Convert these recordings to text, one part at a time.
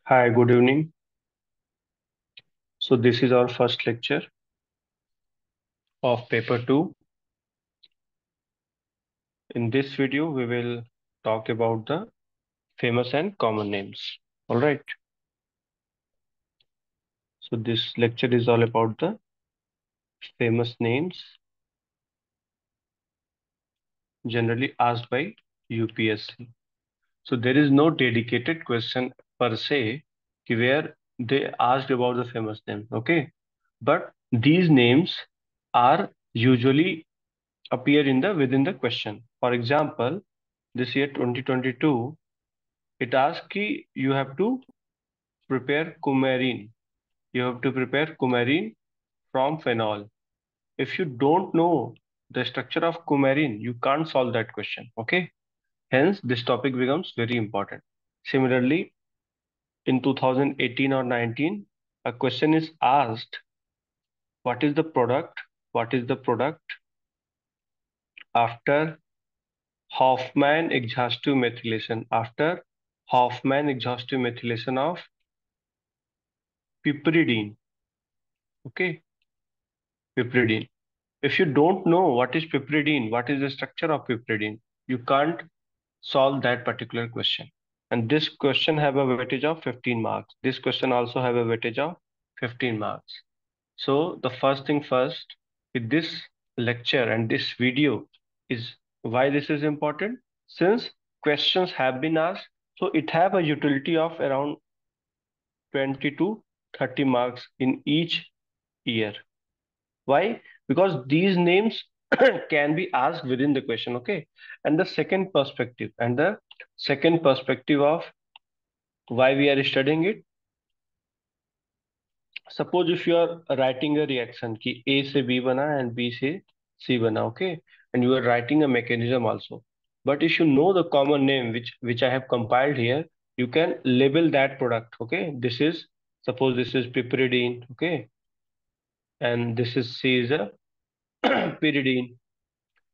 Hi, good evening. So this is our first lecture of paper 2. In this video, we will talk about the famous and common names. All right. So this lecture is all about the famous names generally asked by UPSC. So there is no dedicated question per se where they asked about the famous name. Okay. But these names are usually appear in the within the question. For example, this year 2022, it asks ki you have to prepare coumarin. You have to prepare coumarin from phenol. If you don't know the structure of coumarin, you can't solve that question. Okay. Hence, this topic becomes very important. Similarly, in 2018 or 19, a question is asked, what is the product? What is the product after Hoffman exhaustive methylation? After Hoffman exhaustive methylation of piperidine. Okay, piperidine. If you don't know what is piperidine, what is the structure of piperidine, you can't solve that particular question. And this question have a weightage of 15 marks. This question also have a weightage of 15 marks. So the first thing first, with this lecture and this video is why this is important. Since questions have been asked, so it have a utility of around 20 to 30 marks in each year. Why? Because these names can be asked within the question, okay? And the second perspective of why we are studying it. Suppose if you are writing a reaction कि A से B बना and B से C बना, okay? And you are writing a mechanism also. But if you know the common name which I have compiled here, you can label that product, okay? Suppose this is piperidine, okay? And this is C is a pyridine.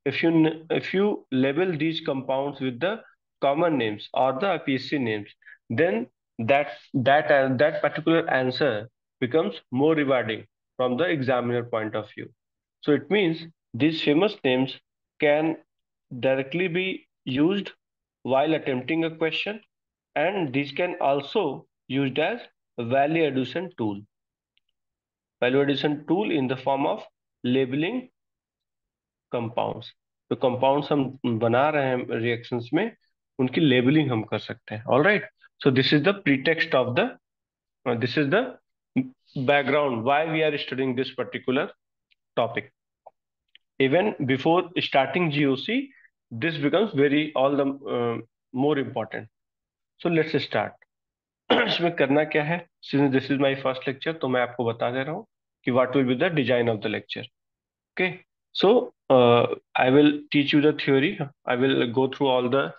If you label these compounds with the common names or the IPSC names, then that particular answer becomes more rewarding from the examiner point of view. So it means these famous names can directly be used while attempting a question, and these can also used as a value addition tool in the form of labeling compounds. तो compounds हम बना रहे हैं reactions में, उनकी labelling हम कर सकते हैं। All right, so this is the pretext of the this is the background why we are studying this particular topic. Even before starting GOC this becomes very all the more important. So let's start. इसमें करना क्या है, since this is my first lecture, तो मैं आपको बता दे रहा हूँ कि what will be the design of the lecture. Okay, so I will teach you the theory. I will go through all the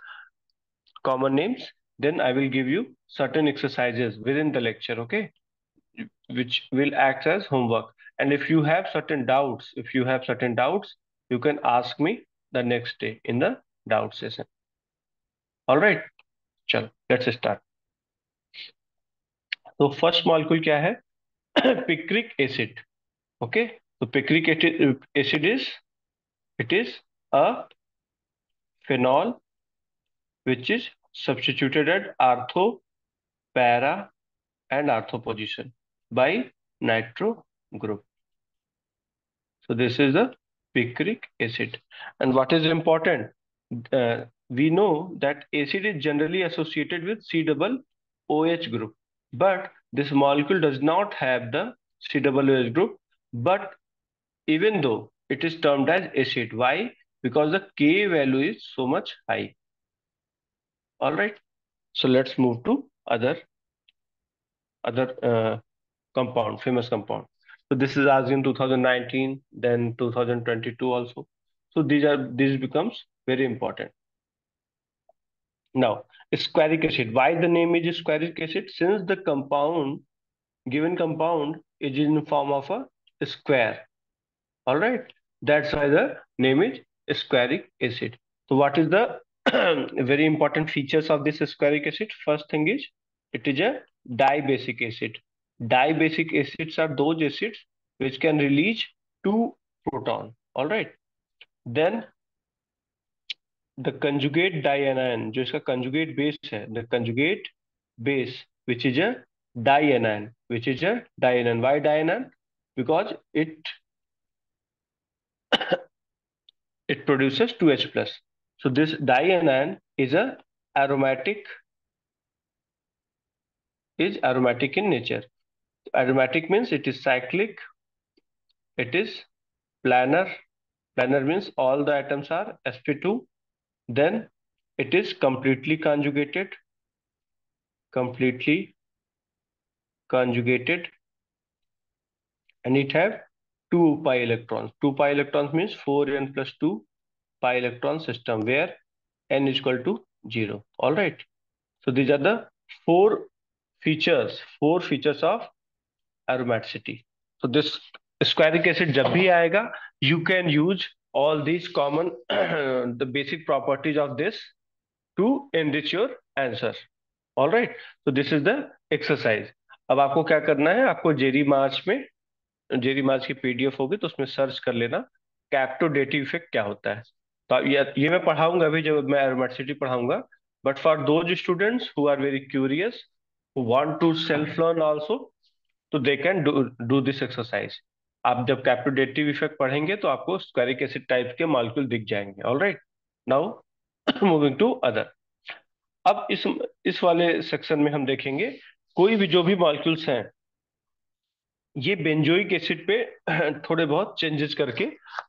common names. Then I will give you certain exercises within the lecture, okay, which will act as homework. And if you have certain doubts, you can ask me the next day in the doubt session. All right, chalo, let's start. So first molecule क्या है? Picric acid. Okay, so picric acid is a phenol which is substituted at ortho, para, and ortho position by nitro group. So this is the picric acid. And what is important? We know that acid is generally associated with C double OH group, but this molecule does not have the C double OH group. But even though it is termed as acid, why? Because the K value is so much high. All right. So let's move to other compound, famous compound. So this is as in 2019, then 2022 also. So these becomes very important. Now, squaric acid. Why the name is squaric acid? Since the given compound is in form of a square. All right. That's why the name is squaric acid. So what is the very important features of this squaric acid? First thing is it is a dibasic acid. Dibasic acids are those acids which can release two proton. All right. Then the conjugate dianion, जो इसका conjugate base है, the conjugate base which is a dianion, which is a dianion. Why dianion? Because it produces 2H plus. So this dianion is a aromatic is aromatic in nature. Aromatic means it is cyclic, it is planar. Planar means all the atoms are sp2. Then it is completely conjugated, and it have 2 pi electrons. 2 pi electrons means 4n plus 2 pi electron system where n is equal to 0. All right. So these are the four features of aromaticity. So this squaric acid जब भी आएगा, you can use all these common the basic properties of this to enrich your answer. All right. So this is the exercise. अब आपको क्या करना है, आपको Jerry मार्च की पीडीएफ होगी तो उसमें सर्च कर लेना कैप्टोडेटिव इफेक्ट क्या होता है। तो ये मैं पढ़ाऊंगा अभी जब मैं एरोमेटिसिटी पढ़ाऊंगा, but for those students who are very curious, who want to self learn also, तो they can do this exercise. आप जब कैप्टोडेटिव इफेक्ट पढ़ेंगे तो आपको स्क्वायरिक एसिड टाइप के मॉलिक्यूल दिख जाएंगे। All right, now moving to other. अब इस वाले सेक्शन में हम देखेंगे कोई भी जो भी मॉलिक्यूल्स हैं, ये बेंजोइक एसिड पे थोड़े बहुत चेंजेस करके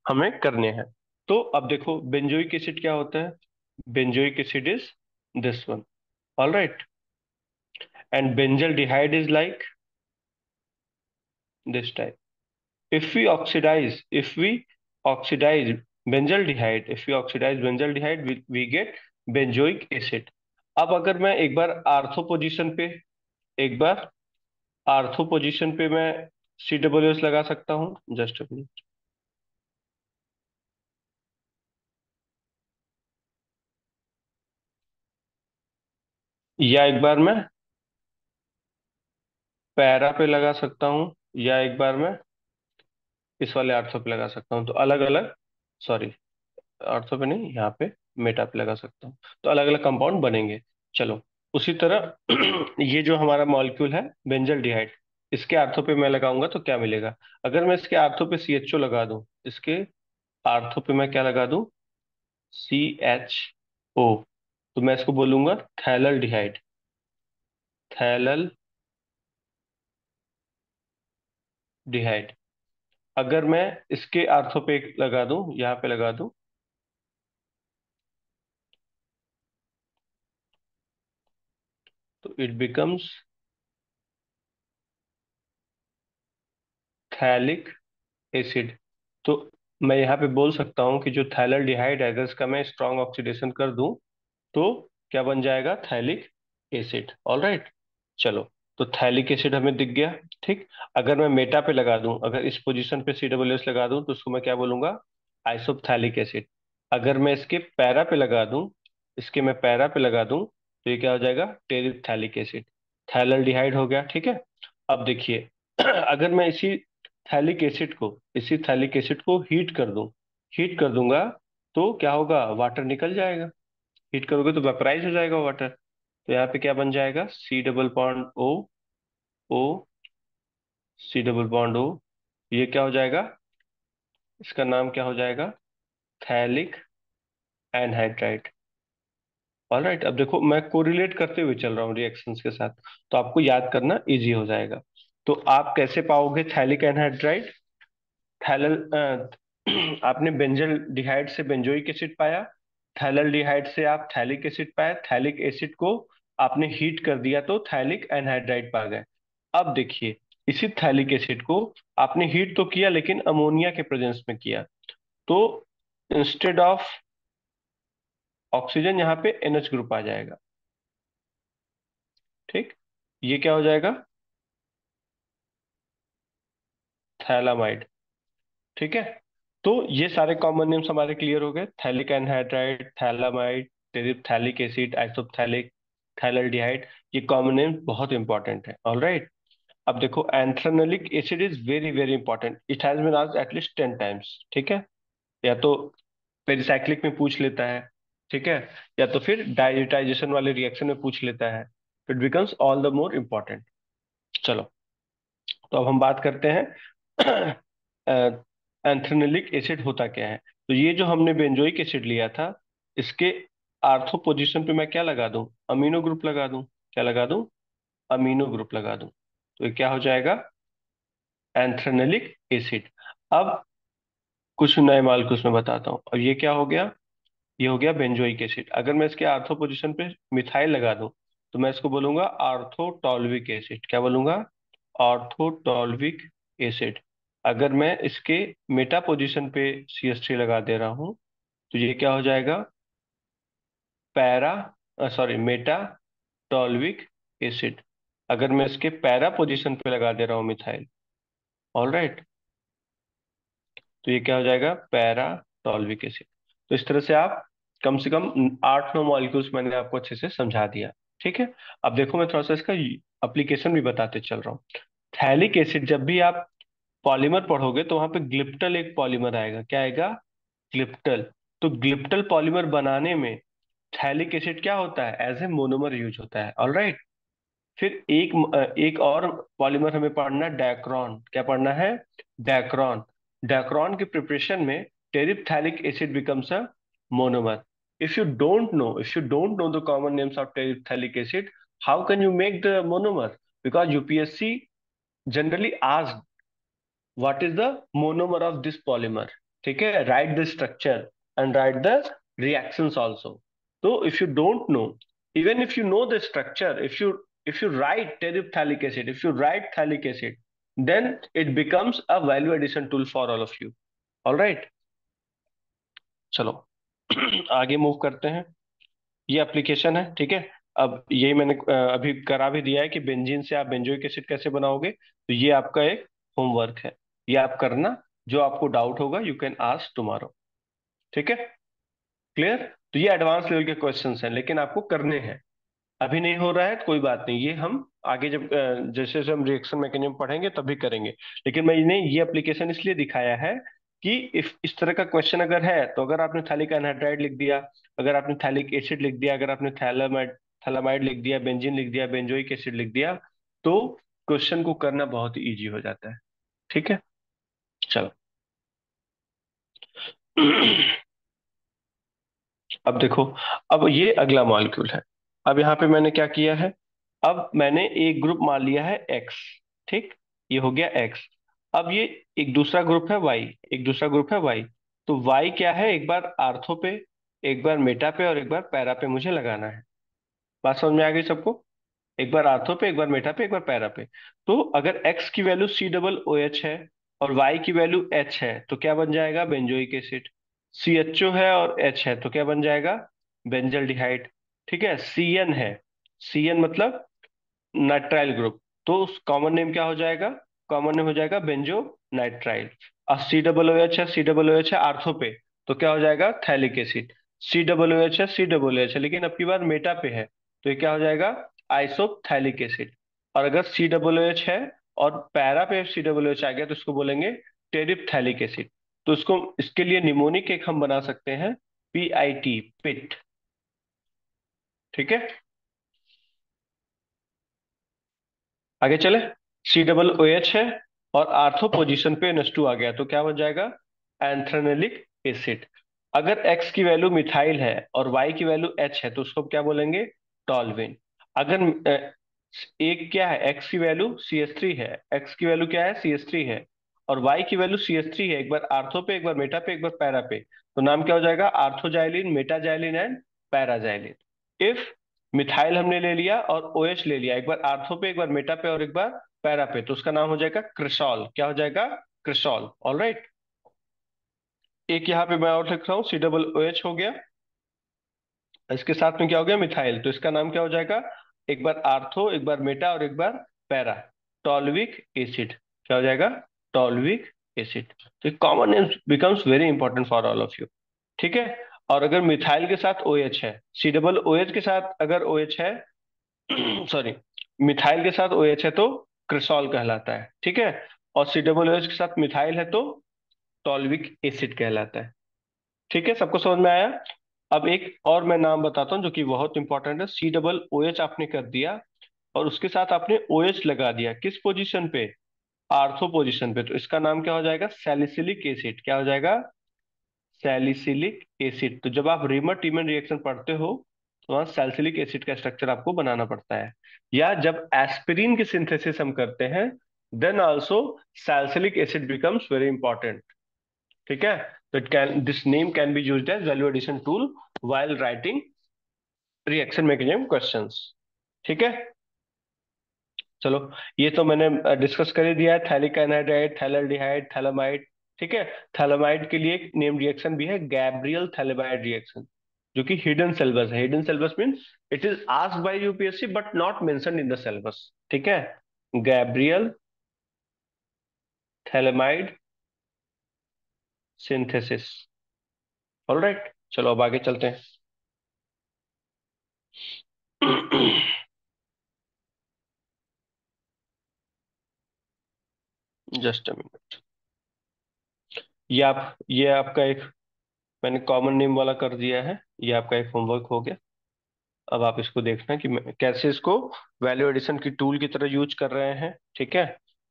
हमें करने हैं। तो अब देखो बेंजोइक एसिड क्या होता है। Benzoic acid is this one. All right, and benzaldehyde is like this type. if we oxidize benzaldehyde, if we oxidize benzaldehyde, we get benzoic acid. अब अगर मैं एक बार आर्थो पोजीशन पे मैं COOH लगा सकता हूँ। जस्ट या एक बार मैं पैरा पे लगा सकता हूँ, या एक बार मैं इस वाले आर्थो पे लगा सकता हूँ। तो अलग अलग, सॉरी, ऑर्थो पे नहीं, यहाँ पे मेटा पे लगा सकता हूँ, तो अलग अलग कंपाउंड बनेंगे। चलो, उसी तरह ये जो हमारा मॉलिक्यूल है बेंजल डिहाइड, इसके आर्थो पे मैं लगाऊंगा तो क्या मिलेगा। अगर मैं इसके आर्थो पे CHO लगा दूं, इसके आर्थो पे मैं क्या लगा दूं, CHO, तो मैं इसको बोलूंगा थैलल डिहाइड। थैलल डिहाइड। अगर मैं इसके आर्थो पे लगा दूं, यहाँ पे लगा दूं, तो इट बिकम्स थैलिक एसिड। तो मैं यहाँ पे बोल सकता हूँ कि जो थैलल डिहाइड है, अगर इसका मैं स्ट्रॉन्ग ऑक्सीडेशन कर दूं तो क्या बन जाएगा, थैलिक एसिड। All right. चलो, तो थैलिक एसिड हमें दिख गया। ठीक। अगर मैं मेटा पे लगा दूं, अगर इस पोजीशन पे COOH लगा दूं, तो उसको मैं क्या बोलूंगा, आइसोपथैलिक एसिड। अगर मैं इसके पैरा पे लगा दूं, इसके मैं पैरा पे लगा दूं, तो ये क्या हो जाएगा, टेरिथैलिक एसिड। थैलल डिहाइड हो गया। ठीक है। अब देखिए अगर मैं इसी थैलिक एसिड को हीट कर दूंगा, तो क्या होगा, वाटर निकल जाएगा। हीट करोगे तो वेपराइज हो जाएगा वाटर। तो यहाँ पे क्या बन जाएगा, C++ O, C++ O, ये क्या हो जाएगा, इसका नाम क्या हो जाएगा, थैलिक एनहाइड्राइड। All right. अब देखो मैं कोरिलेट करते हुए चल रहा हूँ रिएक्शंस के साथ, तो आपको याद करना इजी हो जाएगा। तो आप कैसे पाओगे थैलिक एनहाइड्राइड, थैलल आपने बेंजल डिहाइड से बेंजोइक एसिड पाया, थैलल डिहाइड से आप थैलिक एसिड पाया, थैलिक एसिड को आपने हीट कर दिया तो थैलिक एनहाइड्राइड पा गए। अब देखिए, इसी थैलिक एसिड को आपने हीट तो किया लेकिन अमोनिया के प्रेजेंस में किया, तो इंस्टेड ऑफ ऑक्सीजन यहाँ पे NH ग्रुप आ जाएगा। ठीक। ये क्या हो जाएगा, थैलामाइड। ठीक है। तो ये सारे कॉमन नेम्स हमारे क्लियर हो गए, phthalic anhydride, phthalamide, terephthalic acid, isophthalic. Phthalaldehyde, ये कॉमन नेम बहुत इंपॉर्टेंट है। All right. अब देखो, anthranilic acid is very very important, it has been asked at least 10 times, ठीक है। या तो पेरिसाइक्लिक में पूछ लेता है, ठीक है, या तो फिर डायज़ोटाइजेशन वाले रिएक्शन में पूछ लेता है, तो it becomes all the more important. चलो, तो अब हम बात करते हैं एंथ्रेनोलिक एसिड होता क्या है। तो ये जो हमने बेंजोइक एसिड लिया था, इसके आर्थो पोजीशन पे मैं क्या लगा दूं, अमीनो ग्रुप लगा दूं। क्या लगा दूं? अमीनो ग्रुप लगा दूं। तो ये क्या हो जाएगा? एंथ्रेनोलिक एसिड। अब कुछ नए मॉलिक्यूल्स में बताता हूँ। अब ये क्या हो गया? ये हो गया बेंजोइक एसिड। अगर मैं इसके आर्थो पोजीशन पे मिथाइल लगा दूं, तो मैं इसको बोलूंगा आर्थोटॉल्विक एसिड। क्या बोलूंगा? आर्थोटॉल्विक एसिड। अगर मैं इसके मेटा पोजीशन पे CH3 लगा दे रहा हूं, तो ये क्या हो जाएगा? Para, sorry, meta toluic acid. अगर मैं इसके पैरा पोजीशन पे लगा दे रहा हूँ मिथाइल, ऑल राइट, तो ये क्या हो जाएगा? Para toluic acid. तो इस तरह से कम 8-9 मॉलिक्यूल्स मैंने आपको अच्छे से समझा दिया, ठीक है। अब देखो, मैं थोड़ा सा इसका एप्लीकेशन भी बताते चल रहा हूँ। थैलिक एसिड, जब भी आप पॉलीमर पढ़ोगे तो वहां पे ग्लिप्टल एक पॉलीमर आएगा। क्या आएगा? ग्लिप्टल। तो ग्लिप्टल पॉलीमर बनाने में थैलिक एसिड क्या होता है? एज ए मोनोमर यूज होता है, ऑलराइट। फिर एक और पॉलीमर हमें पढ़ना है, डैक्रोन। क्या पढ़ना है? डैक्रोन। डैक्रोन की प्रिपरेशन में terephthalic acid becomes a monomer. If you don't know the common names of terephthalic acid, how can you make the monomer? Because UPSC generally ask what is the monomer of this polymer, ठीक है, write the structure and write the reactions also. So if you don't know, even if you know the structure, if you write terephthalic acid, if you write phthalic acid, then it becomes a value addition tool for all of you. All right, चलो आगे move करते हैं। ये application है, ठीक है। अब यही मैंने अभी करा भी दिया है कि बेंजीन से आप बेंजोइक एसिड कैसे बनाओगे, तो ये आपका एक होमवर्क है। ये आप करना, जो आपको डाउट होगा यू कैन आस्क टुमारो, ठीक है। क्लियर? तो ये एडवांस लेवल के क्वेश्चंस हैं, लेकिन आपको करने हैं। अभी नहीं हो रहा है तो कोई बात नहीं, ये हम आगे जब जैसे जैसे हम रिएक्शन मैकेनिज्म पढ़ेंगे तभी करेंगे। लेकिन मैंने ये एप्लीकेशन इसलिए दिखाया है कि इस तरह का क्वेश्चन अगर है, तो अगर आपने थैलिक एनहाइड्राइड लिख दिया, अगर आपने थैलिक एसिड लिख दिया, अगर आपने थैलामाइड थैलामाइड लिख दिया, बेंजीन लिख दिया, बेंजोइक एसिड लिख दिया, तो क्वेश्चन को करना बहुत इजी हो जाता है, ठीक है। चलो अब देखो, अब ये अगला मॉलिक्यूल है। अब यहाँ पे मैंने क्या किया है? अब मैंने एक ग्रुप मान लिया है एक्स, ठीक, ये हो गया एक्स। अब ये एक दूसरा ग्रुप है वाई, एक दूसरा ग्रुप है वाई। तो वाई क्या है? एक बार आर्थो पे, एक बार मेटा पे और एक बार पैरा पे मुझे लगाना है। बात समझ में आ गई सबको? एक बार आर्थो पे, एक बार मेटा पे, एक बार पैरा पे। तो अगर एक्स की वैल्यू COOH है और वाई की वैल्यू H है, तो क्या बन जाएगा? Benzoic acid. CHO है और H है, तो क्या बन जाएगा? बेंजल डिहाइड। ठीक है, CN है, CN मतलब नाइट्राइल ग्रुप, तो कॉमन नेम क्या हो जाएगा? कॉमन नेम हो जाएगा बेंजो नाइट्राइल। और COOH है आर्थो पे, तो क्या हो जाएगा? Phthalic acid. COOH है, लेकिन अब की बार मेटा पे है, तो ये क्या हो जाएगा? Isophthalic acid. और अगर COOH है और पैरा पे COOH आ गया, तो इसको बोलेंगे टेरिप्थैलिक एसिड। तो इसको, इसके लिए निमोनिक एक हम बना सकते हैं, PIT, पिट, ठीक है। आगे चले। COOH है और आर्थो पोजीशन पे NH2 आ गया, तो क्या बन जाएगा? एंथ्रेनोलिक एसिड। अगर X की वैल्यू मिथाइल है और Y की वैल्यू H है, तो उसको क्या बोलेंगे? टॉल्विन। अगर एक क्या है, X की वैल्यू CH3 है, X की वैल्यू क्या है? CH3 है, और Y की वैल्यू CH3 है, एक बार आर्थो पे, एक बार मेटा पे, एक बार पैरा पे, तो नाम क्या हो जाएगा? आर्थोजाइलिन, मेटाजाइलिन एंड पैराजाइलिन। इफ मिथाइल हमने ले लिया और OH ले लिया, एक बार आर्थो पे, एक बार मेटा पे और एक बार पैरा पे, तो उसका नाम हो जाएगा क्रिसॉल। क्या हो जाएगा? क्रिसॉल, ऑल राइट। एक यहाँ पे मैं और लिख रहा हूँ, COOH हो गया, इसके साथ में क्या हो गया? मिथाइल, तो इसका नाम क्या हो जाएगा? एक बार आर्थो, एक बार मेटा और एक बार पैरा, टॉल्विक एसिड। क्या हो जाएगा? टॉल्विक एसिड। तो common name becomes very important for all of you, ठीक है। और अगर मिथाइल के साथ OH है, COOH के साथ अगर OH है, सॉरी, मिथाइल के साथ OH है तो क्रिसॉल कहलाता है, ठीक है। और COOH के साथ मिथाइल है तो टॉल्विक एसिड कहलाता है। ठीक है, सबको समझ में आया। अब एक और मैं नाम बताता हूँ जो कि बहुत इंपॉर्टेंट है। COOH आपने कर दिया और उसके साथ आपने OH लगा दिया, किस पोजीशन पे? आर्थो पोजीशन पे। तो इसका नाम क्या हो जाएगा? Salicylic acid. क्या हो जाएगा? Salicylic acid. तो जब आप रीमर टीमन रिएक्शन पढ़ते हो तो वहां सैलिसिलिक एसिड का स्ट्रक्चर आपको बनाना पड़ता है। या जब एस्पिरिन की सिंथेसिस हम करते हैं, then also salicylic acid becomes very important. ठीक है। तो it can, this name can be used as value addition tool while writing reaction mechanism questions. ठीक है, चलो। ये तो मैंने डिस्कस कर ही दिया है, थैलिक एनहाइड्राइड, थैलेल्डिहाइड, थैलेमाइड। ठीक है। थैलेमाइड के लिए एक नेम रिएक्शन भी है, गैब्रियल थैलेमाइड रिएक्शन, जो कि हिडन सिलेबस है। Hidden syllabus means it is asked by UPSC but not mentioned in the syllabus. ठीक है, गैब्रियल थैलेमाइड सिंथेसिस। ऑलराइट, चलो अब आगे चलते हैं। Just a minute. ये आपका एक, मैंने कॉमन नेम वाला कर दिया है, ये आपका एक होमवर्क हो गया। अब आप इसको देखना कि कैसे इसको वैल्यू एडिशन की टूल की तरह यूज कर रहे हैं। ठीक है,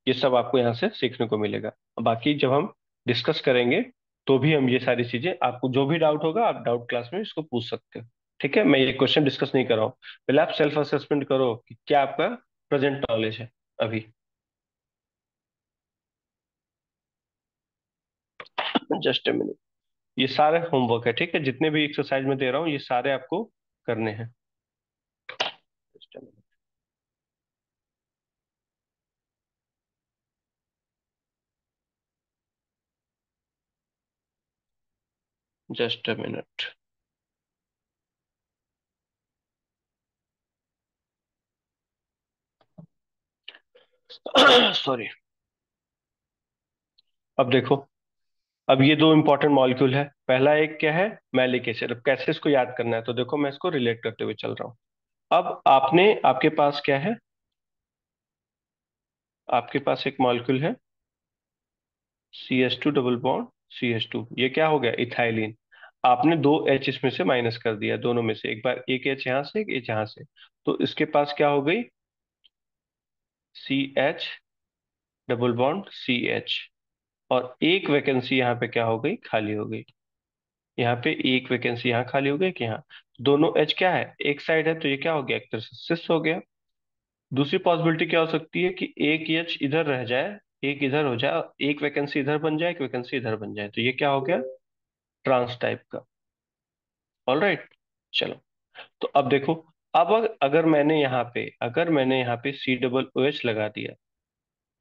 ये सब आपको यहाँ से सीखने को मिलेगा। बाकी जब हम डिस्कस करेंगे तो भी हम ये सारी चीजें, आपको जो भी डाउट होगा आप डाउट क्लास में इसको पूछ सकते हो। ठीक है, मैं ये क्वेश्चन डिस्कस नहीं कर रहा हूँ। पहले आप सेल्फ असेसमेंट करो कि क्या आपका प्रेजेंट नॉलेज है अभी। Just a minute. ये सारे होमवर्क है, ठीक है, जितने भी एक्सरसाइज में दे रहा हूँ ये सारे आपको करने हैं। Just a minute. Just a minute. Sorry. अब देखो, अब ये दो इंपॉर्टेंट मॉलिक्यूल है। पहला एक क्या है? Malic acid. अब कैसे इसको याद करना है, तो देखो मैं इसको रिलेट करते हुए चल रहा हूँ। अब आपके पास क्या है? आपके पास एक मॉलिक्यूल है CH2 डबल बॉन्ड CH2। ये क्या हो गया? इथाइलिन। आपने दो H इसमें से माइनस कर दिया, दोनों में से एक बार, एक H यहाँ से, एक H यहाँ से। तो इसके पास क्या हो गई? CH double bond CH। और एक वैकेंसी यहाँ पे क्या हो गई? खाली हो गई। यहाँ पे एक वैकेंसी यहाँ खाली हो गई कि यहाँ, दोनों एच क्या है? एक साइड है, तो ये क्या हो गया? एक तरह से सिस हो गया। दूसरी पॉसिबिलिटी क्या हो सकती है कि एक एच इधर रह जाए, एक इधर हो जाए, एक वैकेंसी इधर बन जाए, एक वैकेंसी इधर बन जाए, तो ये क्या हो गया? ट्रांस टाइप का। ऑल राइट, चलो। तो अब देखो, अब अगर मैंने यहाँ पे COOH लगा दिया,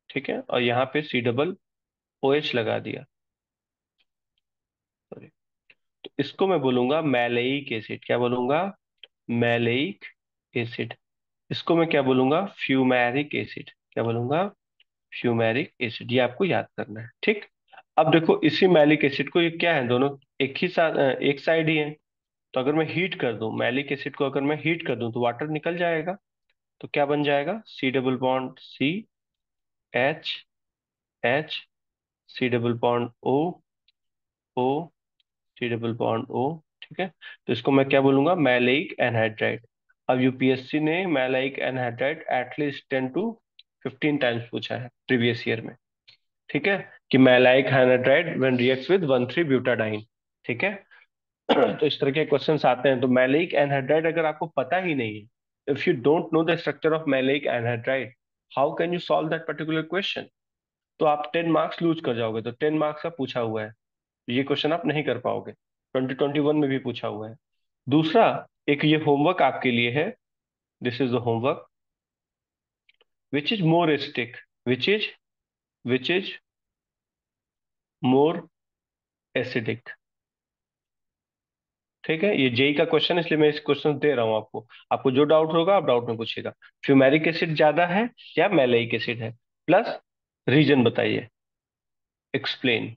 ठीक है, और यहाँ पे COOH लगा दिया, सॉरी, तो इसको मैं बोलूंगा मैलेइक एसिड। क्या बोलूंगा? Maleic acid. इसको मैं क्या बोलूंगा? फ्यूमैरिक एसिड। क्या बोलूंगा? फ्यूमैरिक एसिड। ये आपको याद करना है, ठीक। अब देखो, इसी मैलिक एसिड को, ये क्या है, दोनों एक साइड ही है। तो अगर मैं हीट कर दूं मैलिक एसिड को, अगर मैं हीट कर दूं तो वाटर निकल जाएगा। तो क्या बन जाएगा? C double bond C, H, H, C double bond O, O, C double bond O। ठीक है, तो इसको मैं क्या बोलूंगा? Maleic anhydride. अब यूपीएससी ने maleic anhydride at least 10 to 15 times पूछा है प्रीवियस ईयर में। ठीक है, कि maleic hydride when reacts with 1,3 butadiene. ठीक है। तो इस तरह के क्वेश्चंस आते हैं। तो मैलेइक एनहाइड्राइड अगर आपको पता ही नहीं है, if you don't know the structure of maleic anhydride, how can you solve that particular question? तो आप 10 मार्क्स लूज कर जाओगे। तो 10 मार्क्स का पूछा हुआ है, ये क्वेश्चन आप नहीं कर पाओगे। 2021 में भी पूछा हुआ है। दूसरा, एक ये होमवर्क आपके लिए है। This is the homework which is more acidic, which is more acidic. ठीक है, ये जेई का क्वेश्चन, इसलिए मैं इस क्वेश्चन दे रहा हूं आपको। आपको जो डाउट होगा आप डाउट में पूछिएगा। फ्यूमेरिक एसिड ज्यादा है या मैलेइक एसिड है? प्लस रीजन बताइए। एक्सप्लेन,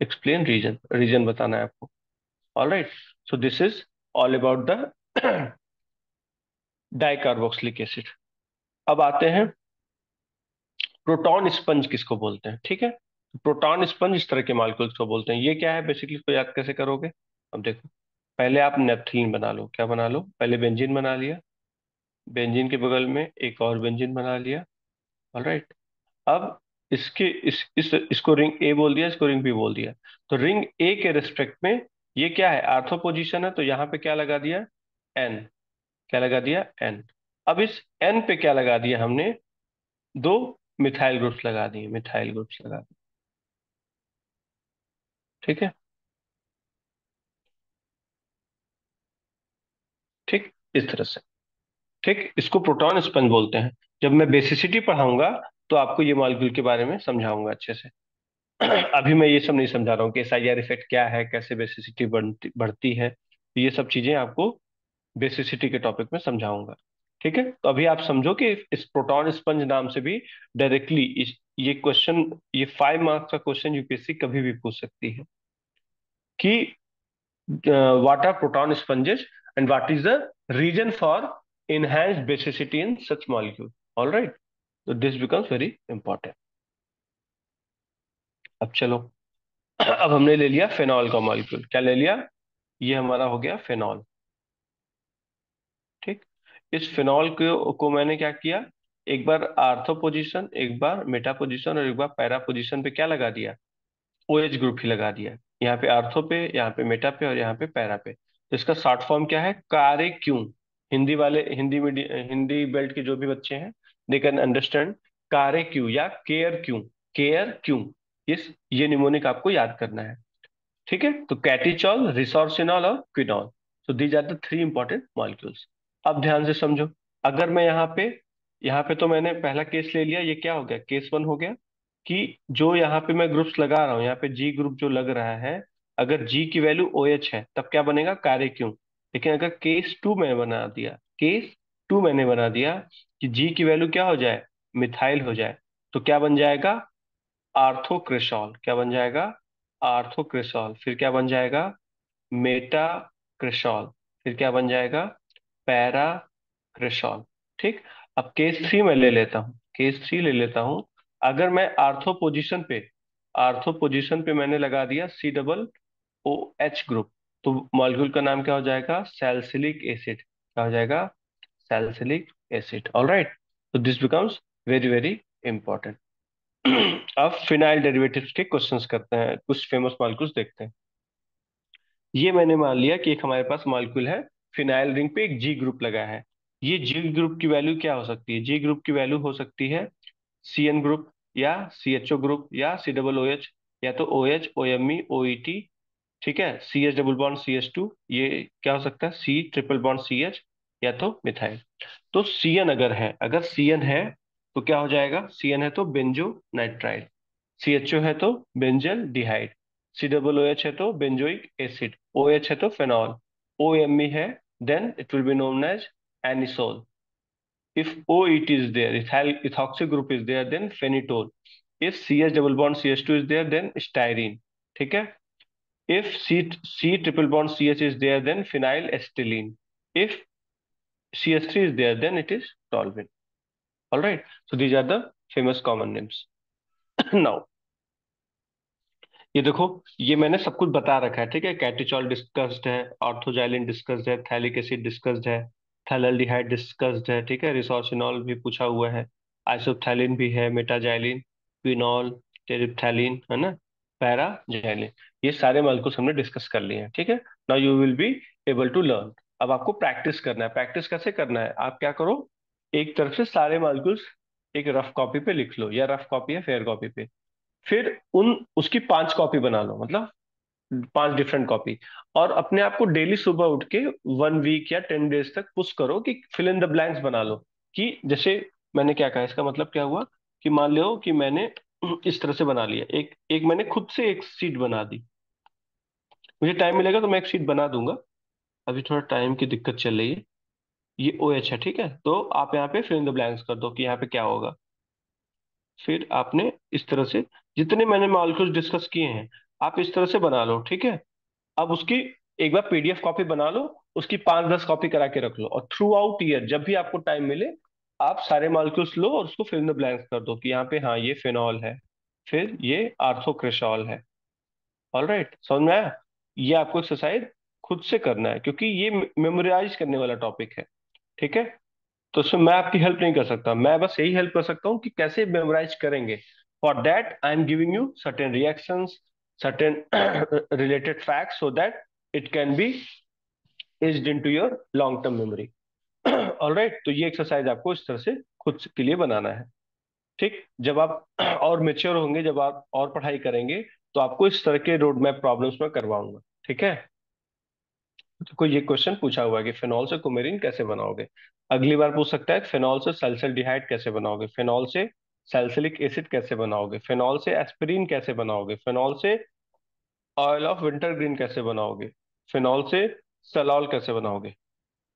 एक्सप्लेन रीजन, रीजन बताना है आपको। All right, so this is all about the di carboxylic acid. अब आते हैं प्रोटॉन स्पंज किसको बोलते हैं, ठीक है। प्रोटॉन स्पंज इस तरह के मॉलिक्यूल्स को बोलते हैं। ये क्या है बेसिकली, इसको याद कैसे करोगे। अब देखो, पहले आप नेपथलीन बना लो। क्या बना लो, पहले बेंजीन बना लिया, बेंजीन के बगल में एक और बेंजीन बना लिया। ऑलराइट। अब इसके इस इसको रिंग ए बोल दिया, इसको रिंग बी बोल दिया। तो रिंग ए के रिस्पेक्ट में ये क्या है, आर्थो पोजीशन है, तो यहाँ पे क्या लगा दिया, एन। क्या लगा दिया, एन। अब इस एन पे क्या लगा दिया हमने, दो मिथाइल ग्रुप्स लगा दिए, मिथाइल ग्रुप्स लगा दिए। ठीक है, ठीक इस तरह से। ठीक, इसको प्रोटॉन स्पंज बोलते हैं। जब मैं बेसिसिटी पढ़ाऊंगा तो आपको ये मॉलिक्यूल के बारे में समझाऊंगा अच्छे से। अभी मैं ये सब नहीं समझा रहा हूँ कि एसआईआर इफेक्ट क्या है, कैसे बेसिसिटी बढ़ती है, तो ये सब चीजें आपको बेसिसिटी के टॉपिक में समझाऊंगा। ठीक है, तो अभी आप समझो कि इस प्रोटॉन स्पंज नाम से भी डायरेक्टली इस ये क्वेश्चन, ये 5 मार्क्स का क्वेश्चन यूपीएससी कभी भी पूछ सकती है कि what are proton sponges and what is the reason for enhanced basicity in such molecule. All right, so this becomes very important. अब चलो, अब हमने ले लिया फेनॉल का मॉलिक्यूल। क्या ले लिया, ये हमारा हो गया फेनॉल। ठीक, इस फेनॉल को मैंने क्या किया, एक बार आर्थो पोजीशन, एक बार मेटा पोजीशन और एक बार पैरा पोजीशन पे क्या लगा दिया, ओएच ग्रुप ही लगा दिया। यहाँ पे आर्थो पे, यहाँ पे मेटा पे और यहाँ पे पैरा पे। तो इसका शॉर्ट फॉर्म क्या है, कारे क्यों। हिंदी वाले, हिंदी बेल्ट के जो भी बच्चे हैं, दे कैन अंडरस्टैंड कारे क्यों या केयर क्यों। केयर क्यों, ये निमोनिक आपको याद करना है। ठीक है, तो कैटिचॉल, रिसोर्सिनॉल और क्विनॉल। तो these are the 3 important molecules. अब ध्यान से समझो, अगर मैं यहाँ पे तो मैंने पहला केस ले लिया, ये क्या हो गया, केस 1 हो गया। कि जो यहाँ पे मैं ग्रुप्स लगा रहा हूँ, यहाँ पे जी ग्रुप जो लग रहा है, अगर जी की वैल्यू ओ एच है तब क्या बनेगा, कार्य क्यों। लेकिन अगर केस टू मैंने बना दिया कि जी की वैल्यू क्या हो जाए, मिथाइल हो जाए, तो क्या बन जाएगा, आर्थोक्रिसॉल। क्या बन जाएगा, आर्थोक्रिसॉल। फिर क्या बन जाएगा, मेटा क्रिसॉल। फिर क्या बन जाएगा, पैरा क्रिसॉल। ठीक, अब केस 3 मैं ले लेता हूँ, केस 3 ले लेता हूँ। अगर मैं आर्थो पोजीशन पे मैंने लगा दिया C double O H group, तो मॉलिक्यूल का नाम क्या हो जाएगा, सैलिसिलिक एसिड। क्या हो जाएगा, सैलिसिलिक एसिड। ऑल राइट, तो this becomes very very important. अब फिनाइल डेरिवेटिव्स के क्वेश्चंस करते हैं, कुछ फेमस मॉलिक्यूल्स देखते हैं। ये मैंने मान लिया कि एक हमारे पास मॉलिक्यूल है, फिनाइल रिंग पे एक जी ग्रुप लगा है। ये जी ग्रुप की वैल्यू क्या हो सकती है, जी ग्रुप की वैल्यू हो सकती है सी एन ग्रुप, या सी एच ओ ग्रुप, या सी डबल ओ एच, या तो O H, O M E, O E T. ठीक है, C H double bond C H two, ये क्या हो सकता है, C triple bond C H, या तो मिथाइल। तो सी एन अगर है, अगर सी एन है तो क्या हो जाएगा, सी एन है तो benzo nitrile, C H O है तो benzaldehyde, C double O H है तो बेंजोइक एसिड, ओ एच है तो फेनॉल, ओ एम ई है then it will be known as anisole. If OET is there, ethoxy group is there, then phenitone. If CH double bond CH2 is there, then styrene. ठीक है, if C triple bond CH is there, then phenyl acetylene. If CH3 is there, then it is toluene. All right, so these are the famous common names. Now ये देखो, ये मैंने सब कुछ बता रखा है। ठीक है, कैटिचॉल डिस्कस्ड है, ऑर्थोजाइलिन डिस्कस्ड है, थैलिक एसिड डिस्कस्ड है, थैलेल्डिहाइड डिस्कस्ड है। ठीक है, रिसोर्सिनॉल भी पूछा हुआ है, आइसोपथैलिन भी है, मेटाजाइलिन, क्विनॉल, टेरिप्थैलिन, है ना, पैराजाइलिन। ये सारे मॉलिक्यूल्स हमने डिस्कस कर लिए हैं। ठीक है, now you will be able to learn. अब आपको प्रैक्टिस करना है। प्रैक्टिस कैसे करना है, आप क्या करो, एक तरफ से सारे मॉलिक्यूल्स एक रफ कॉपी पे लिख लो, या रफ कॉपी या फेयर कॉपी पे। फिर उन उसकी 5 कॉपी बना लो, मतलब 5 डिफरेंट कॉपी। और अपने आप को डेली सुबह उठ के 1 वीक या 10 डेज तक पुश करो कि फिल इन द ब्लैंक्स बना लो। कि जैसे मैंने क्या कहा, इसका मतलब क्या हुआ, कि मान लो कि मैंने इस तरह से बना लिया, एक एक मैंने खुद से एक सीट बना दी। मुझे टाइम मिलेगा तो मैं एक सीट बना दूंगा, अभी थोड़ा टाइम की दिक्कत चल रही है। ये ओ एच है, ठीक है, तो आप यहाँ पे फिल इन द ब्लैंक्स कर दो कि यहाँ पे क्या होगा। फिर आपने इस तरह से जितने मैंने मॉलिक्यूल्स डिस्कस किए हैं, आप इस तरह से बना लो। ठीक है, अब उसकी एक बार पीडीएफ कॉपी बना लो, उसकी 5-10 कॉपी करा के रख लो, और थ्रू आउट ईयर जब भी आपको टाइम मिले आप सारे मॉलिक्यूल्स लो और उसको फिल इन द ब्लैंक्स कर दो कि यहाँ पे हाँ ये फिनॉल है, फिर ये आर्थोक्रिशॉल है। ऑलराइट, समझ में आया? ये आपको एक्सरसाइज खुद से करना है क्योंकि ये मेमोराइज करने वाला टॉपिक है। ठीक है, तो उसमें मैं आपकी हेल्प नहीं कर सकता, मैं बस यही हेल्प कर सकता हूँ कि कैसे मेमोराइज करेंगे। For that I am giving you certain reactions, certain related facts, so that it can be aged into your long term memory. Alright, तो ये एक्सरसाइज आपको इस तरह से खुद के लिए बनाना है। ठीक, जब आप और मेच्योर होंगे, जब आप और पढ़ाई करेंगे, तो आपको इस तरह के रोड मैप प्रॉब्लम्स में करवाऊंगा। ठीक है, तो कोई ये क्वेश्चन पूछा हुआ है कि फिनॉल से कुमेरिन कैसे बनाओगे। अगली बार पूछ सकता है फिनॉल से सैलिसिल्डिहाइड कैसे बनाओगे, फिनॉल से सैलिसिलिक एसिड कैसे बनाओगे, फिनॉल से एस्पिरिन कैसे बनाओगे, फिनॉल से ऑयल ऑफ विंटर ग्रीन कैसे बनाओगे, फिनॉल से सलॉल कैसे बनाओगे।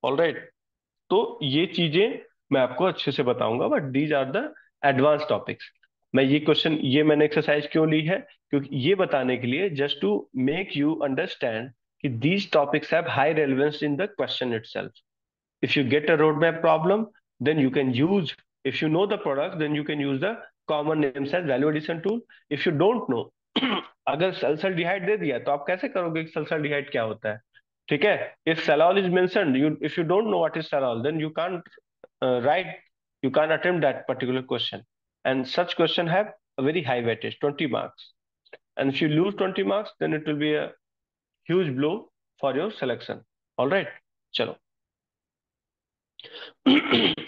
ऑलराइट, तो ये चीजें मैं आपको अच्छे से बताऊंगा, but these are the advance topics. मैं ये क्वेश्चन, ये मैंने एक्सरसाइज क्यों ली है, क्योंकि ये बताने के लिए, just to make you understand कि these topics have high relevance in the question itself. If you get a roadmap problem, then you can use, if you know the product, then you can use the common names as value addition tool. If you don't know, अगर सल्सल्डिहाइड दे दिया तो आप कैसे करोगे कि सल्सल्डिहाइड क्या होता है। ठीक है, if salol is mentioned, you if you don't know what is salol, then you can't write, you can't attempt that particular question, and such question have a very high weightage, 20 marks, and if you lose 20 marks, then it will be a huge blow for your selection. All right, चलो।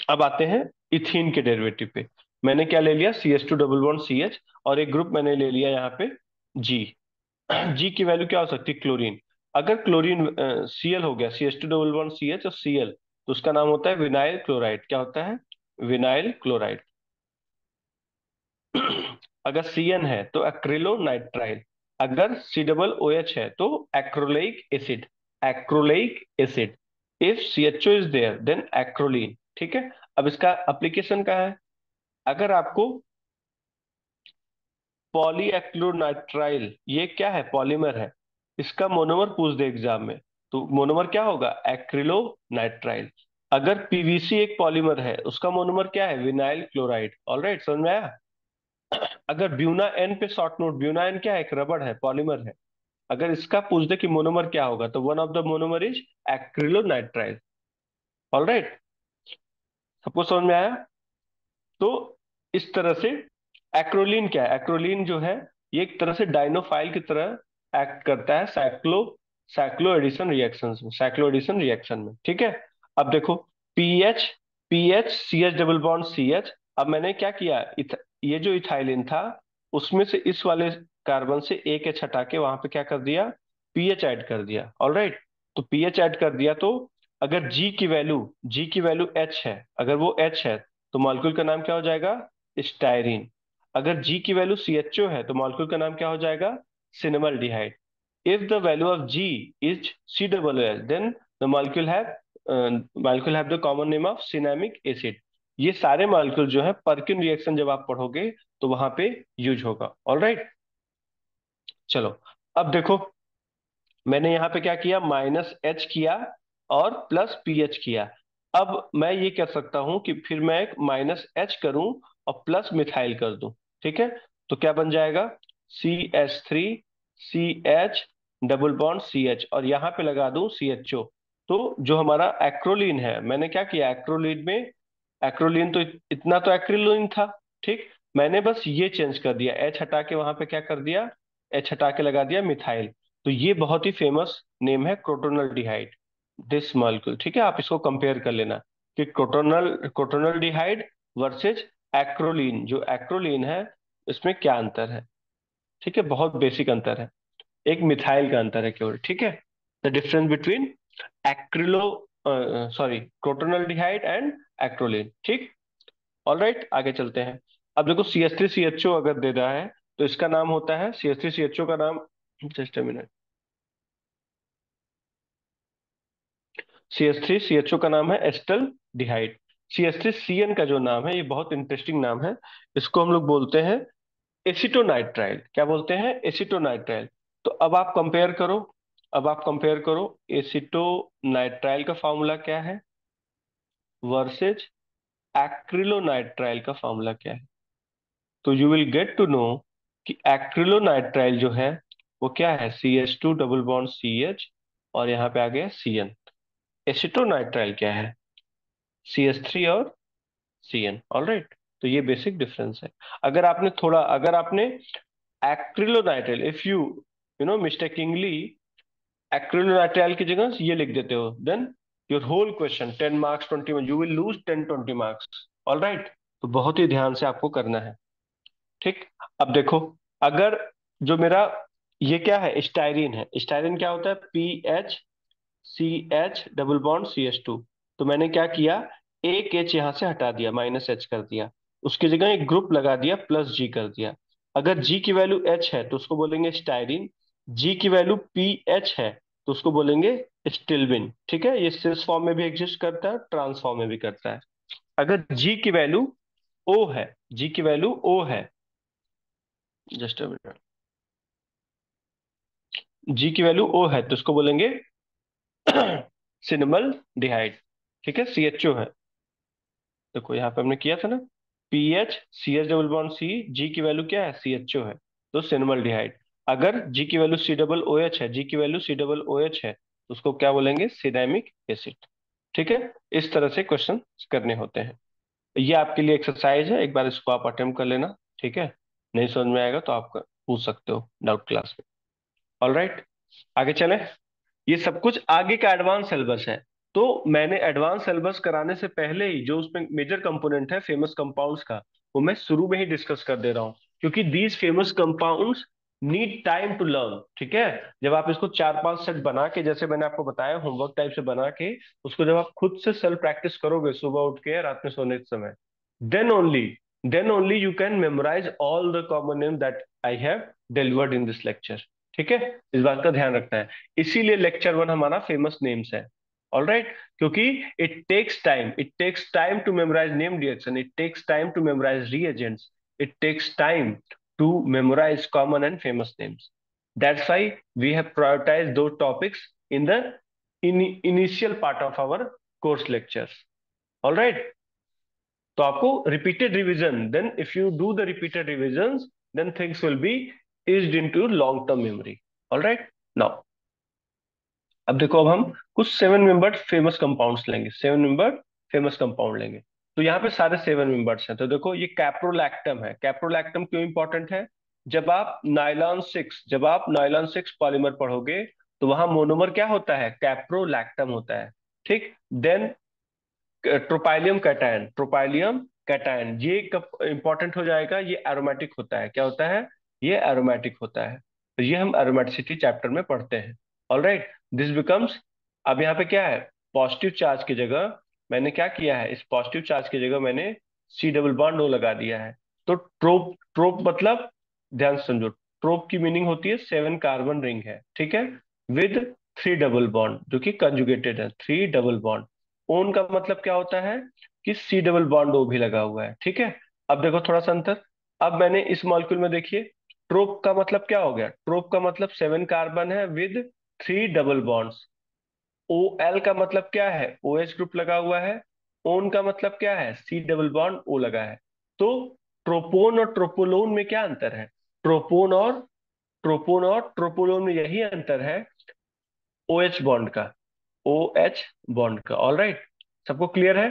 अब आते हैं ethene के derivative पे। मैंने क्या ले लिया, CH2 डबल बॉन्ड CH, और एक ग्रुप मैंने ले लिया यहाँ पे जी। जी की वैल्यू क्या हो सकती है, क्लोरीन। अगर क्लोरीन Cl हो गया, CH2 डबल बॉन्ड CH और Cl, तो उसका नाम होता है विनाइल क्लोराइड। क्या होता है, विनाइल क्लोराइड। अगर Cn है तो एक्रिलो नाइट्राइल। अगर C OOH है तो acroleic acid, acroleic acid. If CHO is there then acrolein. ठीक है, अब इसका एप्लीकेशन क्या है, अगर आपको पॉलीएक्रिलोनाइट्राइल, ये क्या है, पॉलीमर है, इसका मोनोमर पूछ दे एग्जाम में, तो मोनोमर क्या होगा, एक्रिलो नाइट्राइल। अगर पीवीसी एक पॉलीमर है, उसका मोनोमर क्या है, विनाइल क्लोराइड। ऑलराइट, समझ में आया? अगर ब्यूना एन पे शॉर्ट नोट, ब्यूना एन क्या है, एक रबड़ है, पॉलीमर है, अगर इसका पूछ दे कि मोनोमर क्या होगा, तो one of the monomer is acrylonitrile. Alright, सबको समझ में आया? तो इस तरह से एक्रोलीन क्या है, एक्रोलीन जो है ये एक तरह से डाइनोफाइल की तरह एक्ट करता है साइक्लो एडिशन रिएक्शन में, साइक्लो एडिशन रिएक्शन में। ठीक है, अब देखो, pH, CH double bond CH। अब मैंने क्या किया, ये जो इथाइलिन था, उसमें से इस वाले कार्बन से एक एच हटा के वहां पे क्या कर दिया, पीएच ऐड कर दिया। ऑलराइट, तो पीएच ऐड कर दिया, तो अगर जी की वैल्यू एच है, अगर वो एच है, तो मॉलिक्यूल का नाम क्या हो जाएगा, स्टायरीन। अगर जी की वैल्यू CHO है, तो मॉलिक्यूल का नाम क्या हो जाएगा, cinnamaldehyde. If the value of G is COOH, then the molecule have the common name of cinnamic acid. ये सारे मॉलिक्यूल जो है पर्किन रिएक्शन जब आप पढ़ोगे तो वहां पे यूज होगा। ऑलराइट, चलो। अब देखो, मैंने यहाँ पे क्या किया, -H किया और +PH किया। अब मैं ये कर सकता हूं कि फिर मैं एक -H करूं और प्लस मिथाइल कर दूं। ठीक है, तो क्या बन जाएगा, CH3CH डबल बॉन्ड CH, और यहाँ पे लगा दूं CHO। तो जो हमारा एक्रोलीन है, मैंने क्या किया, एक्रोलीन में, एक्रोलीन तो इतना तो एक्रिलोन था। ठीक, मैंने बस ये चेंज कर दिया, एच हटा के वहां पे क्या कर दिया, एच हटा के लगा दिया मिथाइल। तो ये बहुत ही फेमस नेम है, क्रोटोनल डिहाइड, दिस मॉलिक्यूल। ठीक है, आप इसको कंपेयर कर लेना कि क्रोटोनल क्रोटोनल डिहाइड वर्सेज एक्रोलीन, जो एक्रोलीन है इसमें क्या अंतर है। ठीक है, बहुत बेसिक अंतर है, एक मिथाइल का अंतर है केवल। ठीक है, the difference between acrylo sorry crotonaldehyde and acrolein. ठीक, ऑलराइट, आगे चलते हैं। अब देखो, CH3CHO अगर दे रहा है, तो इसका नाम होता है, CH3CHO का नाम, जस्ट अ मिनट, CH3CHO का नाम है एस्टल डिहाइड। CH3CN का जो नाम है, ये बहुत इंटरेस्टिंग नाम है, इसको हम लोग बोलते हैं एसिटोनाइट्राइल। क्या बोलते हैं, एसिटोनाइट्राइल। तो अब आप कंपेयर करो, अब आप कंपेयर करो एसिटोनाइट्राइल का फॉर्मूला क्या है वर्सेज एक्रिलोनाइट्राइल का फॉर्मूला क्या है। तो you will get to know कि एक्रिलोनाइट्राइल जो है वो क्या है CH2 डबल बॉन्ड CH और यहाँ पे आ गया CN। एसिटोनाइट्राइल क्या है CH3 और CN। ऑल राइट, तो ये बेसिक डिफरेंस है। अगर आपने acrylonitrile if you you know mistakingly acrylonitrile की जगह ये लिख देते हो then your whole question 10 marks 20 में you will lose 10-20 marks. All right, तो बहुत ही ध्यान से आपको करना है। ठीक, अब देखो, अगर जो मेरा ये क्या है स्टाइरिन है, स्टाइरिन क्या होता है PH CH double bond CH2। तो मैंने क्या किया एक H यहां से हटा दिया -H कर दिया, उसकी जगह एक ग्रुप लगा दिया +G कर दिया। अगर G की वैल्यू H है तो उसको बोलेंगे स्टाइरिन, G की वैल्यू PH है तो उसको बोलेंगे स्टिल्विन। ठीक है, ये सिस फॉर्म में भी एग्जिस्ट करता है ट्रांस फॉर्म में भी करता है। अगर G की वैल्यू O है, G की वैल्यू O है, जस्ट अ मिनट, G की वैल्यू O है तो उसको बोलेंगे सिनेमल डिहाइड। ठीक है, CHO है, देखो यहाँ पे हमने किया था ना PH CH double bond C, G की वैल्यू क्या है CHO है तो सिनेमल डिहाइड। अगर G की वैल्यू COOH है, G की वैल्यू COOH है तो उसको क्या बोलेंगे सिनेमिक एसिड। ठीक है, इस तरह से क्वेश्चन करने होते हैं। ये आपके लिए एक्सरसाइज है, एक बार इसको आप अटेम्प्ट कर लेना। ठीक है, नहीं समझ में आएगा तो आप पूछ सकते हो डाउट क्लास में। ऑल राइट, आगे चले। ये सब कुछ आगे का एडवांस सिलेबस है। तो मैंने एडवांस सिलेबस कराने से पहले ही जो उसमें मेजर कंपोनेंट है फेमस कंपाउंड्स का वो मैं शुरू में ही डिस्कस कर दे रहा हूँ, क्योंकि these famous compounds need time to learn. ठीक है, जब आप इसको 4-5 सेट बना के, जैसे मैंने आपको बताया होमवर्क टाइप से बना के, उसको जब आप खुद से सेल्फ प्रैक्टिस करोगे सुबह उठ के रात में सोने के समय, then only then only you can memorise all the common name that I have delivered in this lecture. ठीक है, इस बात का ध्यान रखना है। इसीलिए लेक्चर 1 हमारा फेमस नेम्स है। ऑल राइट, क्योंकि it takes time to memorise name reaction, it takes time to memorise reagents, it takes time to memorize common and famous names. That's why we have prioritized those topics in the initial part of our course lectures. All right, तो आपको repeated revision, then if you do the repeated revision then things will be eased into long term memory. All right, now अब देखो, अब हम कुछ 7 membered famous compounds लेंगे, 7 membered famous compound लेंगे। तो यहाँ पे सारे 7 मेंबर्स हैं। तो देखो ये कैप्रोलैक्टम है। कैप्रोलैक्टम क्यों इंपॉर्टेंट है, जब आप नायलॉन 6 पॉलीमर पढ़ोगे तो वहां मोनोमर क्या होता है कैप्रोलैक्टम होता है। ठीक, देन ट्रोपाइलियम कैटायन ये कब इंपॉर्टेंट हो जाएगा, ये एरोमेटिक होता है। क्या होता है, ये एरोमेटिक होता है। तो ये हम एरोमेटिसिटी चैप्टर में पढ़ते हैं। ऑल राइट, दिस बिकम्स, अब यहाँ पे क्या है पॉजिटिव चार्ज की जगह मैंने क्या किया है, इस पॉजिटिव चार्ज की जगह मैंने C डबल बॉन्ड O लगा दिया है। तो ट्रोप ट्रोप मतलब, ध्यान से समझो, ट्रोप की मीनिंग होती है 7 कार्बन रिंग है। ठीक है, विद 3 डबल बॉन्ड जो कि कंजुगेटेड है, 3 डबल बॉन्ड। ओन का मतलब क्या होता है कि C डबल बॉन्ड O भी लगा हुआ है। ठीक है, अब देखो थोड़ा सा अंतर। अब मैंने इस मॉलिक्यूल में देखिए, ट्रोप का मतलब क्या हो गया, ट्रोप का मतलब 7 कार्बन है with 3 double bonds. O L का मतलब क्या है OH ग्रुप लगा हुआ है। ओन का मतलब क्या है C डबल बॉन्ड O लगा है। तो ट्रोपोन और ट्रोपोलोन में क्या अंतर है, ट्रोपोन और ट्रोपोलोन में यही अंतर है OH बॉन्ड का, OH बॉन्ड का। ऑल राइट, सबको क्लियर है,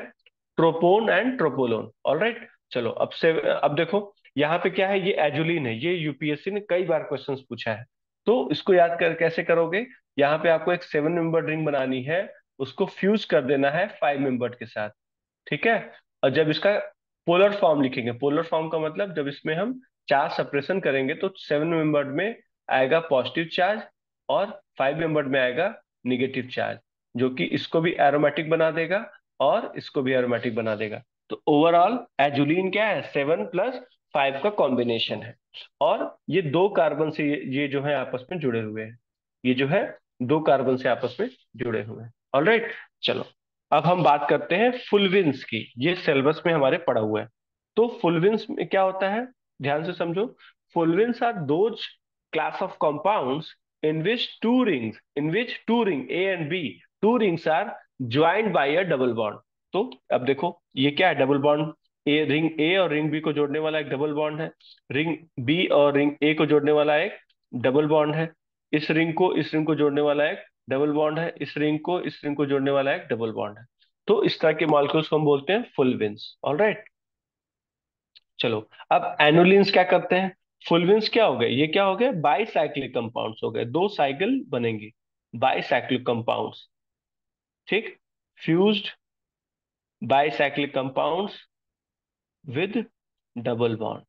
ट्रोपोन एंड ट्रोपोलोन। ऑल राइट, चलो अब देखो यहाँ पे क्या है, ये एजुलिन है, ये यूपीएससी ने कई बार क्वेश्चंस पूछा है। तो इसको याद कर कैसे करोगे, यहाँ पे आपको एक 7 मेंबर रिंग बनानी है, उसको फ्यूज कर देना है 5 मेंबर के साथ। ठीक है, और जब इसका पोलर फॉर्म लिखेंगे, पोलर फॉर्म का मतलब जब इसमें हम चार्ज सेपरेशन करेंगे तो 7 मेंबर में आएगा पॉजिटिव चार्ज और 5 मेंबर में आएगा निगेटिव चार्ज, जो कि इसको भी एरोमेटिक बना देगा और इसको भी एरोमेटिक बना देगा। तो ओवरऑल एजुलिन क्या है 7 + 5 का कॉम्बिनेशन है। और ये 2 कार्बन से ये जो है आपस में जुड़े हुए हैं, ये जो है 2 कार्बन से आपस में जुड़े हुए हैं। ऑलराइट, चलो अब हम बात करते हैं फुलविन्स की। ये सिलेबस में हमारे पढ़ा हुआ है। तो फुलविन्स में क्या होता है, ध्यान से समझो। Fulvenes are those class of compounds two ring A and B, two rings are joined by a double bond. तो अब देखो ये क्या है, डबल बॉन्ड। रिंग ए और रिंग बी को जोड़ने वाला एक डबल बॉन्ड है, रिंग बी और रिंग ए को जोड़ने वाला एक डबल बॉन्ड है, इस रिंग को जोड़ने वाला एक डबल बॉन्ड है, इस रिंग को जोड़ने वाला एक डबल बॉन्ड है। तो इस तरह के मॉलिक्यूल्स को हम बोलते हैं फुलविन्स। ऑलराइट, चलो। अब एनुलिन्स क्या करते हैं? फुलविन्स क्या हो गए, ये क्या हो गए, बाईसाइक्लिक कंपाउंड्स हो गए, दो साइकिल बनेंगे, बाईसाइक्लिक कंपाउंड्स। ठीक, fused bicyclic compounds with double bond.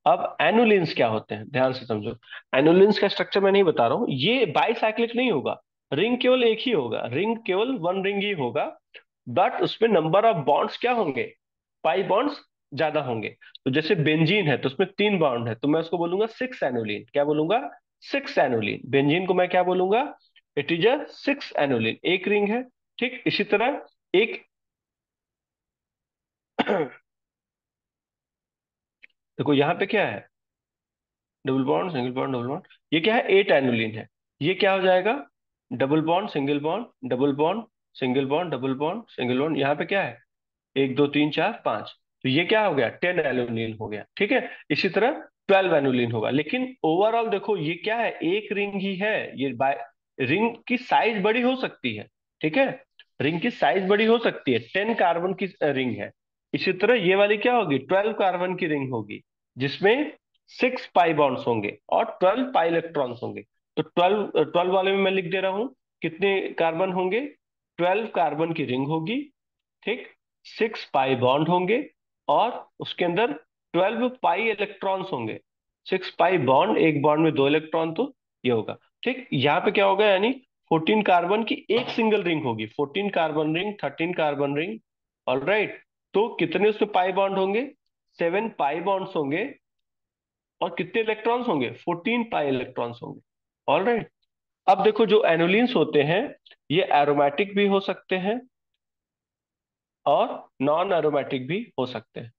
अब एनुलिन्स क्या होते हैं, ध्यान से समझो। एनुलिन्स का स्ट्रक्चर मैं नहीं बता रहा हूं, ये बाईसाइक्लिक नहीं होगा, रिंग केवल एक ही होगा, रिंग केवल वन रिंग ही होगा, बट उसमें नंबर ऑफ बॉन्ड्स क्या होंगे, पाई बॉन्ड्स ज्यादा होंगे। तो जैसे बेंजीन है तो उसमें तीन बॉन्ड है, तो मैं उसको बोलूंगा सिक्स एनुलिन। क्या बोलूंगा? Six annulene. बेंजीन को मैं क्या बोलूंगा? It is a six annulene, एक रिंग है। ठीक, इसी तरह एक देखो यहाँ पे क्या है, double bond single bond double bond, ये क्या है, एट एनुलिन है। ये क्या हो जाएगा, double bond single bond double bond single bond double bond single bond, यहाँ पे क्या है, एक दो तीन चार पांच। तो ये क्या हो गया, टेन एनुलिन हो गया। ठीक है, इसी तरह ट्वेल्व एनुलिन होगा। लेकिन ओवरऑल देखो ये क्या है, एक रिंग ही है। ये बाय रिंग की साइज बड़ी हो सकती है। ठीक है, रिंग की साइज बड़ी हो सकती है, टेन कार्बन की रिंग है। इसी तरह ये वाली क्या होगी, ट्वेल्व कार्बन की रिंग होगी, जिसमें सिक्स पाई बॉन्ड्स होंगे और ट्वेल्व पाई इलेक्ट्रॉन्स होंगे। तो ट्वेल्व ट्वेल्व वाले में मैं लिख दे रहा हूं, कितने कार्बन होंगे, ट्वेल्व कार्बन की रिंग होगी। ठीक, सिक्स पाई बॉन्ड होंगे और उसके अंदर ट्वेल्व पाई इलेक्ट्रॉन्स होंगे। सिक्स पाई बॉन्ड, एक बॉन्ड में दो इलेक्ट्रॉन, तो ये होगा। ठीक, यहाँ पे क्या होगा, यानी फोर्टीन कार्बन की एक सिंगल रिंग होगी, fourteen carbon ring, thirteen carbon ring. All right, तो कितने उसमें पाई बॉन्ड होंगे, सेवन पाई बॉन्ड्स होंगे, और कितने इलेक्ट्रॉन्स होंगे, फोर्टीन पाई इलेक्ट्रॉन्स होंगे। ऑल राइट, अब देखो जो एनुलिन्स होते हैं ये एरोमेटिक भी हो सकते हैं और नॉन एरोमेटिक भी हो सकते हैं।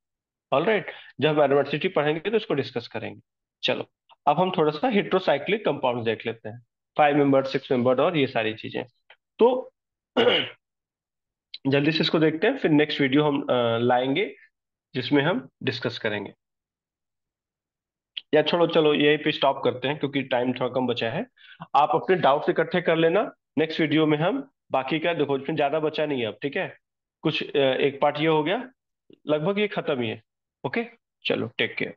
ऑल राइट, जब हम एरोमेटिसिटी पढ़ेंगे तो इसको डिस्कस करेंगे। चलो, अब हम थोड़ा सा हेट्रोसाइक्लिक कंपाउंड देख लेते हैं, फाइव मेंबर, सिक्स मेंबर और ये सारी चीजें। तो जल्दी से इसको देखते हैं, फिर नेक्स्ट वीडियो हम लाएंगे जिसमें हम डिस्कस करेंगे। या छोड़ो, चलो यहीं पे स्टॉप करते हैं क्योंकि टाइम थोड़ा कम बचा है। आप अपने डाउट्स इकट्ठे कर लेना, नेक्स्ट वीडियो में हम बाकी का देखो, इसमें ज्यादा बचा नहीं है अब। ठीक है, कुछ एक पार्ट ये हो गया, लगभग ये खत्म ही है। ओके, चलो टेक केयर।